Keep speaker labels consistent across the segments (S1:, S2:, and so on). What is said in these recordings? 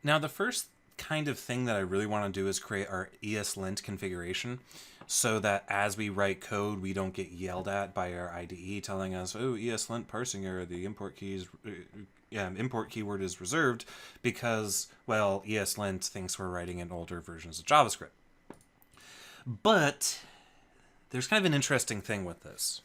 S1: Now, the first kind of thing that I really want to do is create our ESLint configuration so that as we write code, we don't get yelled at by our IDE telling us, oh, ESLint parsing error, the import keyword is reserved because, well, ESLint thinks we're writing in older versions of JavaScript. But there's kind of an interesting thing with this.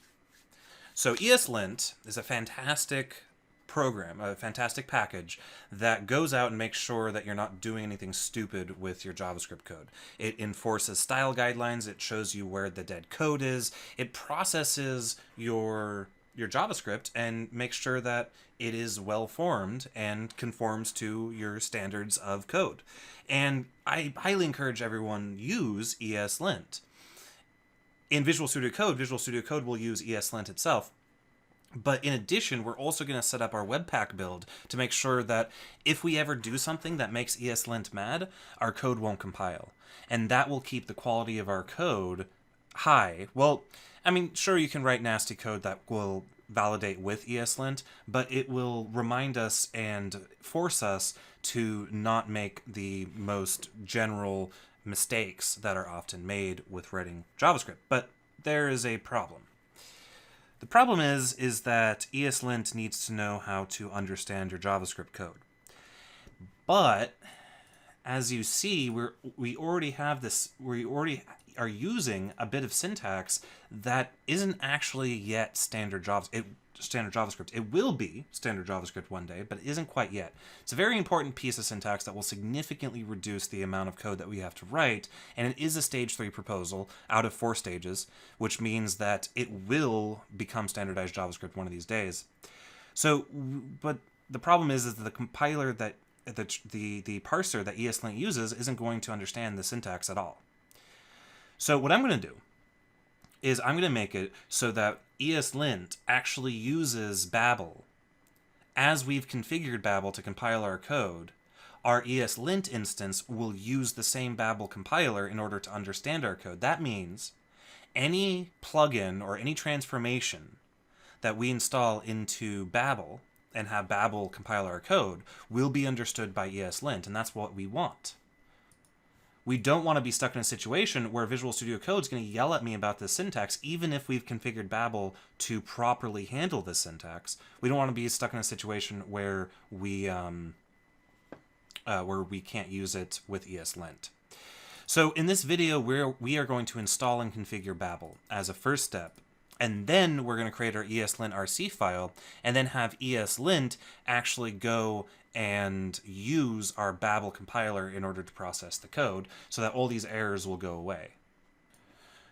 S1: So ESLint is a fantastic program, a fantastic package that goes out and makes sure that you're not doing anything stupid with your JavaScript code. It enforces style guidelines, it shows you where the dead code is, it processes your JavaScript and makes sure that it is well formed and conforms to your standards of code. And I highly encourage everyone use ESLint. In Visual Studio Code will use ESLint itself. But in addition, we're also going to set up our WebPack build to make sure that if we ever do something that makes ESLint mad, our code won't compile. And that will keep the quality of our code high. Well, I mean, sure, you can write nasty code that will validate with ESLint, but it will remind us and force us to not make the most general mistakes that are often made with writing JavaScript. But there is a problem. The problem is that ESLint needs to know how to understand your JavaScript code. But as you see, we already have this. We already are using a bit of syntax that isn't actually yet standard JavaScript. It will be standard JavaScript one day, but it isn't quite yet. It's a very important piece of syntax that will significantly reduce the amount of code that we have to write, and it is a stage 3 proposal out of 4 stages, which means that it will become standardized JavaScript one of these days. So, but the problem is that the compiler that the parser that ESLint uses isn't going to understand the syntax at all. So what I'm going to do is I'm going to make it so that ESLint actually uses Babel. As we've configured Babel to compile our code, our ESLint instance will use the same Babel compiler in order to understand our code. That means any plugin or any transformation that we install into Babel and have Babel compile our code will be understood by ESLint, and that's what we want. We don't want to be stuck in a situation where Visual Studio Code is going to yell at me about this syntax, even if we've configured Babel to properly handle this syntax. We don't want to be stuck in a situation where we can't use it with ESLint. So in this video, we are going to install and configure Babel as a first step. And then we're going to create our ESLint RC file, and then have ESLint actually go and use our Babel compiler in order to process the code so that all these errors will go away.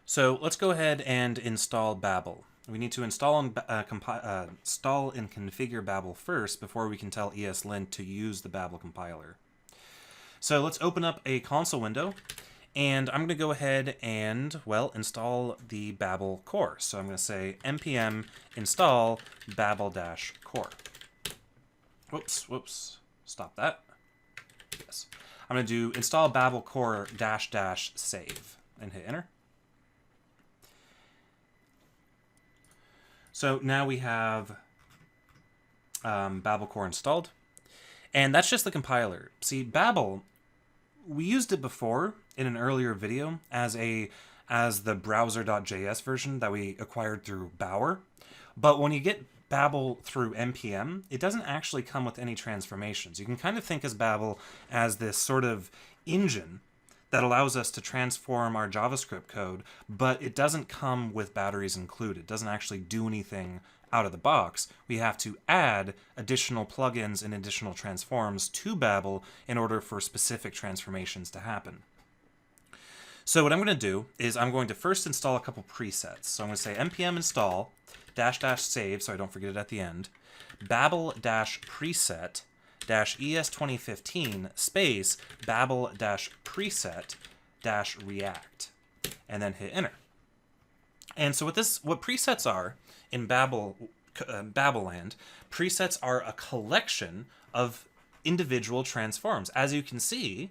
S1: So let's go ahead and install Babel. We need to install and configure Babel first before we can tell ESLint to use the Babel compiler. So let's open up a console window. And I'm going to go ahead and, well, install the Babel core. So I'm going to say npm install babel-core. Whoops, stop that. Yes. I'm going to do install babel core -- save and hit enter. So now we have Babel core installed. And that's just the compiler. See, Babel, we used it before in an earlier video as the browser.js version that we acquired through Bower. But when you get Babel through npm, it doesn't actually come with any transformations. You can kind of think of Babel as this sort of engine that allows us to transform our JavaScript code, but it doesn't come with batteries included. It doesn't actually do anything out of the box. We have to add additional plugins and additional transforms to Babel in order for specific transformations to happen. So what I'm going to do is I'm going to first install a couple presets. So I'm going to say npm install -- save, so I don't forget it at the end, babel-preset -es2015 space babel-preset-react, and then hit enter. And so what presets are in Babel land, presets are a collection of individual transforms. As you can see,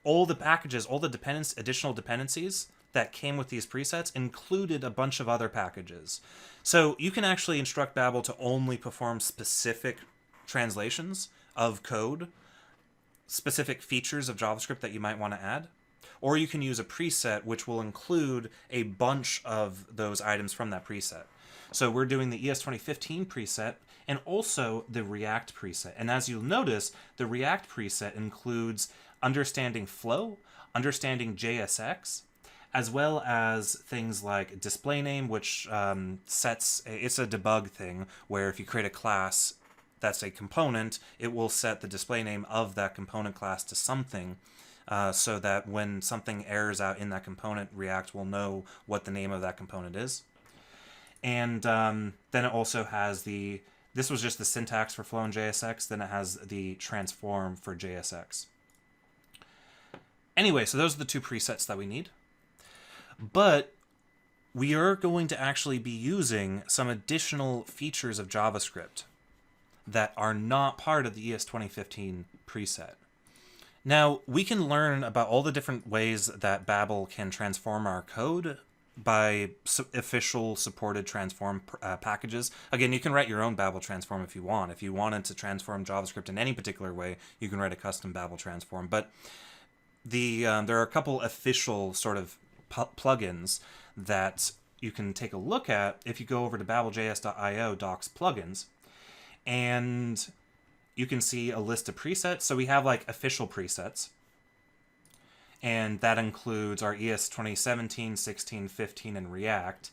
S1: all the packages, all the additional dependencies that came with these presets included a bunch of other packages. So you can actually instruct Babel to only perform specific translations of code specific features of JavaScript that you might want to add, or you can use a preset which will include a bunch of those items from that preset. So we're doing the ES2015 preset and also the React preset. And as you'll notice, the React preset includes understanding flow, understanding JSX, as well as things like display name, which it's a debug thing where if you create a class that's a component, it will set the display name of that component class to something, so that when something errors out in that component, React will know what the name of that component is. And then it also has this was just the syntax for flow and JSX, then it has the transform for JSX. Anyway, so those are the two presets that we need. But we are going to actually be using some additional features of JavaScript that are not part of the ES2015 preset. Now, we can learn about all the different ways that Babel can transform our code by official supported transform packages. Again, you can write your own Babel transform if you want. If you wanted to transform JavaScript in any particular way, you can write a custom Babel transform. But there are a couple official sort of plugins that you can take a look at if you go over to babeljs.io docs plugins, and you can see a list of presets. So we have like official presets, and that includes our ES 2017, 16, 15, and React.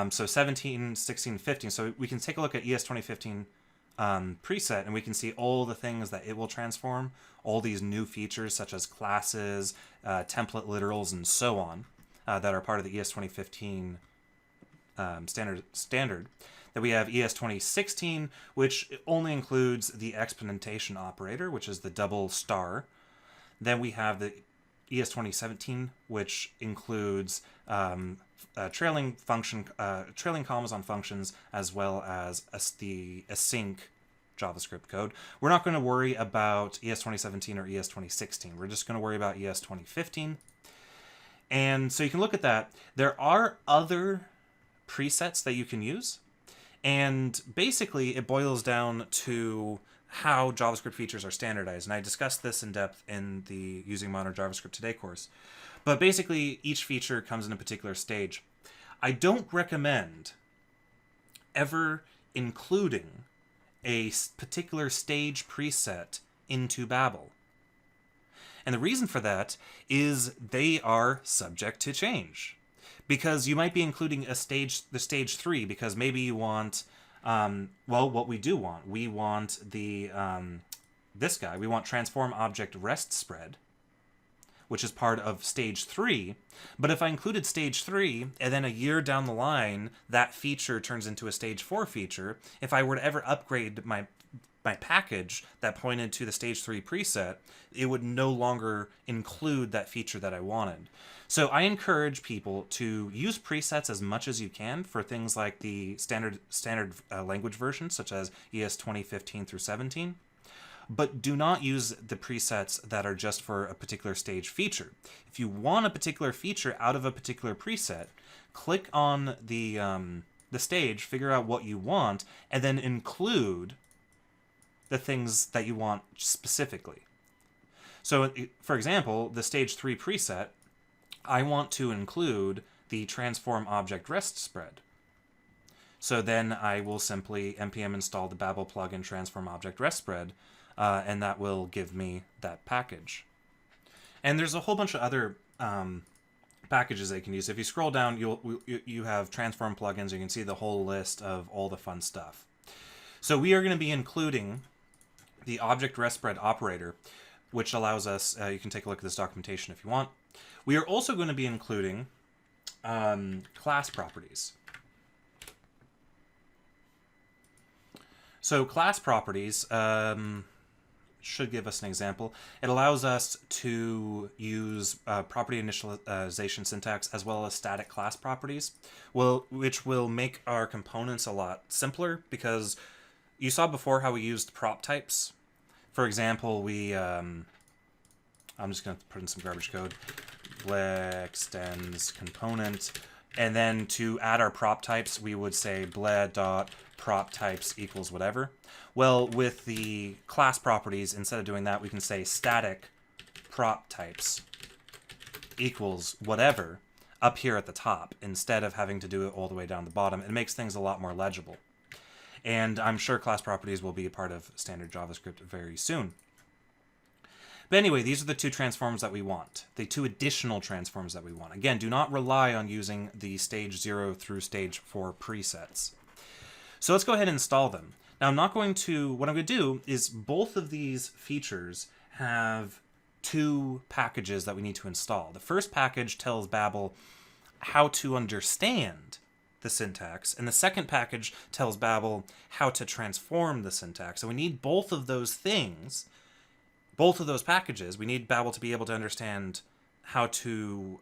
S1: So 17, 16, 15. So we can take a look at ES 2015 preset, and we can see all the things that it will transform, all these new features such as classes, template literals, and so on, that are part of the ES 2015 standard. Then we have ES 2016, which only includes the exponentation operator, which is the double star. Then we have the ES 2017, which includes trailing commas on functions, as well as the async JavaScript code. We're not going to worry about ES 2017 or ES 2016. We're just going to worry about ES 2015. And so you can look at that. There are other presets that you can use. And basically, it boils down to how JavaScript features are standardized. And I discussed this in depth in the Using Modern JavaScript Today course. But basically, each feature comes in a particular stage. I don't recommend ever including a particular stage preset into Babel. And the reason for that is they are subject to change. Because you might be including the stage 3, because maybe you want, what we do want. We want this guy. We want transform object rest spread, which is part of stage 3. But if I included stage 3, and then a year down the line, that feature turns into a stage 4 feature, if I were to ever upgrade my package that pointed to the stage 3 preset, it would no longer include that feature that I wanted. So I encourage people to use presets as much as you can for things like the standard language versions, such as ES 2015 through 17. But do not use the presets that are just for a particular stage feature. If you want a particular feature out of a particular preset, click on the stage, figure out what you want, and then include the things that you want specifically. So, for example, the stage 3 preset, I want to include the transform object rest spread. So then I will simply npm install the Babel plugin transform object rest spread, and that will give me that package. And there's a whole bunch of other packages they can use. If you scroll down, you have transform plugins. You can see the whole list of all the fun stuff. So we are going to be including the object rest spread operator, which allows us, you can take a look at this documentation if you want. We are also going to be including class properties. So class properties should give us an example. It allows us to use property initialization syntax as well as static class properties, which will make our components a lot simpler, because you saw before how we used prop types. For example, I'm just going to put in some garbage code. Extends component, and then to add our prop types, we would say ble.prop prop types equals whatever. Well, with the class properties, instead of doing that, we can say static prop types equals whatever up here at the top, instead of having to do it all the way down the bottom. It makes things a lot more legible. And I'm sure class properties will be a part of standard JavaScript very soon. But anyway, these are the two transforms that we want, the two additional transforms that we want. Again, do not rely on using the stage 0 through stage 4 presets. So let's go ahead and install them. Now, what I'm going to do is both of these features have two packages that we need to install. The first package tells Babel how to understand the syntax, and the second package tells Babel how to transform the syntax. So we need both of those things, both of those packages. We need Babel to be able to understand how to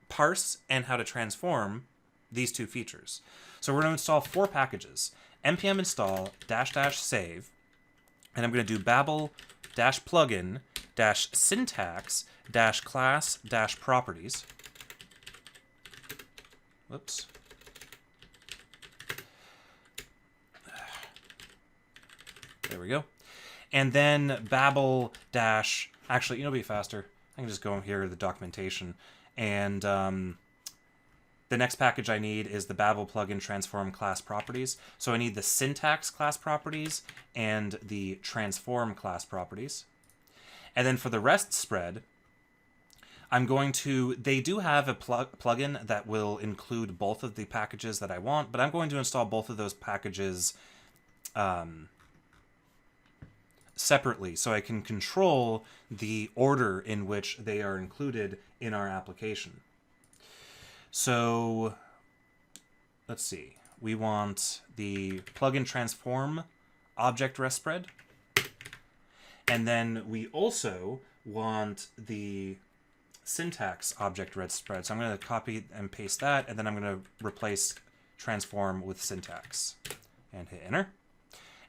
S1: parse and how to transform these two features. So we're going to install 4 packages: npm install --save, and I'm going to do Babel -plugin -syntax -class -properties. Whoops. There we go. And then Babel dash, actually, it'll be faster. I can just go here to the documentation. And the next package I need is the Babel plugin transform class properties. So I need the syntax class properties and the transform class properties. And then for the rest spread, I'm going to, they do have a plugin that will include both of the packages that I want, but I'm going to install both of those packages separately, so I can control the order in which they are included in our application. So let's see. We want the plugin transform object rest spread, and then we also want the syntax object rest spread. So I'm going to copy and paste that, and then I'm going to replace transform with syntax and hit enter.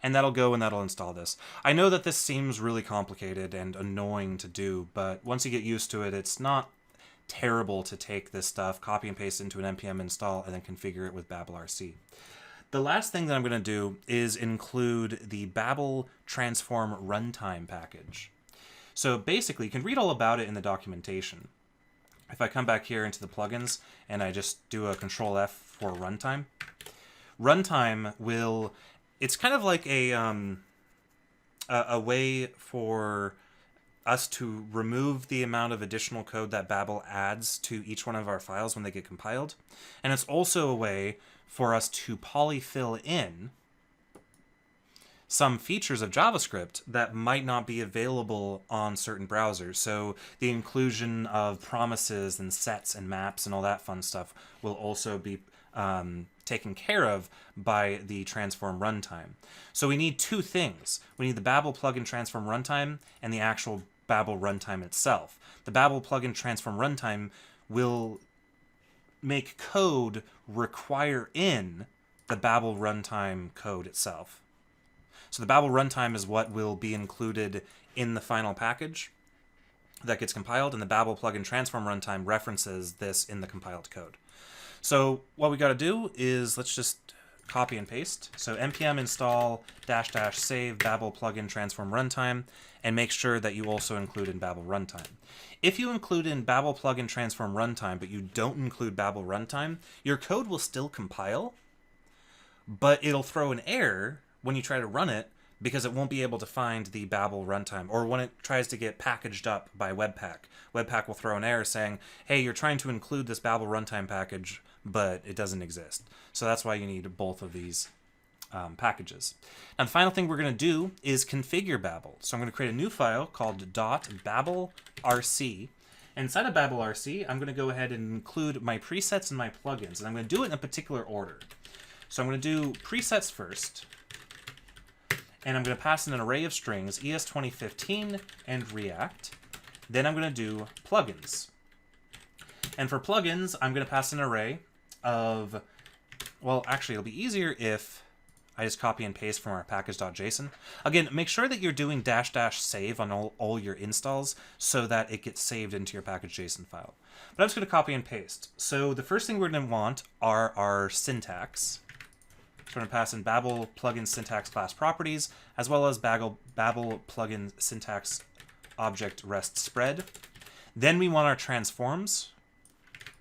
S1: And that'll go and that'll install this. I know that this seems really complicated and annoying to do, but once you get used to it, it's not terrible to take this stuff, copy and paste into an npm install, and then configure it with Babel RC. The last thing that I'm going to do is include the Babel transform runtime package. So basically, you can read all about it in the documentation. If I come back here into the plugins and I just do a Control F for runtime, runtime will... It's kind of like a way for us to remove the amount of additional code that Babel adds to each one of our files when they get compiled. And it's also a way for us to polyfill in some features of JavaScript that might not be available on certain browsers. So the inclusion of promises and sets and maps and all that fun stuff will also be taken care of by the transform runtime. So we need two things. We need the Babel plugin transform runtime and the actual Babel runtime itself. The Babel plugin transform runtime will make code require in the Babel runtime code itself. So the Babel runtime is what will be included in the final package that gets compiled, and the Babel plugin transform runtime references this in the compiled code. So what we got to do is let's just copy and paste. So npm install --save Babel plugin transform runtime, and make sure that you also include in Babel runtime. If you include in Babel plugin transform runtime, but you don't include Babel runtime, your code will still compile, but it'll throw an error when you try to run it because it won't be able to find the Babel runtime, or when it tries to get packaged up by WebPack. WebPack will throw an error saying, hey, you're trying to include this Babel runtime package, but it doesn't exist. So that's why you need both of these packages. Now the final thing we're going to do is configure Babel. So I'm going to create a new file called .babelrc. Inside of babelrc, I'm going to go ahead and include my presets and my plugins, and I'm going to do it in a particular order. So I'm going to do presets first, and I'm going to pass in an array of strings, ES2015 and React. Then I'm going to do plugins. And for plugins, I'm going to pass an array of, well, actually, it'll be easier if I just copy and paste from our package.json. Again, make sure that you're doing --save on all your installs so that it gets saved into your package.json file. But I'm just going to copy and paste. So the first thing we're going to want are our syntax. So we're going to pass in Babel plugin syntax class properties, as well as Babel plugin syntax object rest spread. Then we want our transforms.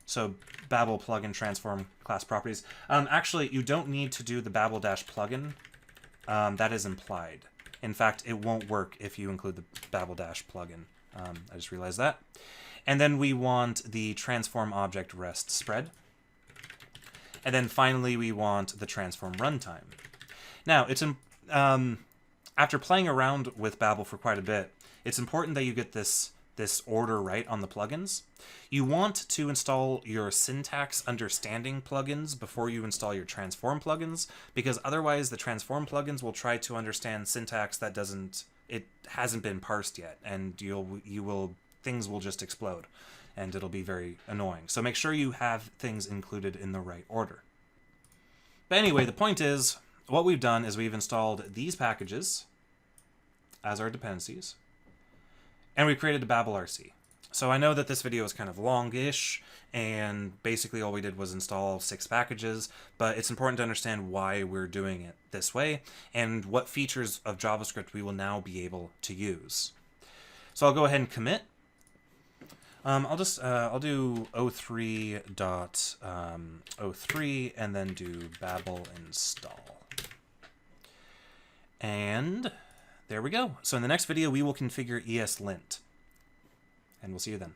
S1: So Babel plugin transform class properties. Actually, you don't need to do the Babel-plugin. That is implied. In fact, it won't work if you include the Babel-plugin. I just realized that. And then we want the transform object rest spread. And then finally, we want the transform runtime. Now, it's after playing around with Babel for quite a bit, it's important that you get this order right on the plugins. You want to install your syntax understanding plugins before you install your transform plugins, because otherwise the transform plugins will try to understand syntax that hasn't been parsed yet, and things will just explode, and it'll be very annoying. So make sure you have things included in the right order. But anyway, the point is, what we've done is we've installed these packages as our dependencies, and we created a Babel RC. So I know that this video is kind of longish, and basically all we did was install 6 packages, but it's important to understand why we're doing it this way, and what features of JavaScript we will now be able to use. So I'll go ahead and commit. I'll do 03.03 and then do Babel install. And there we go. So in the next video, we will configure ESLint. And we'll see you then.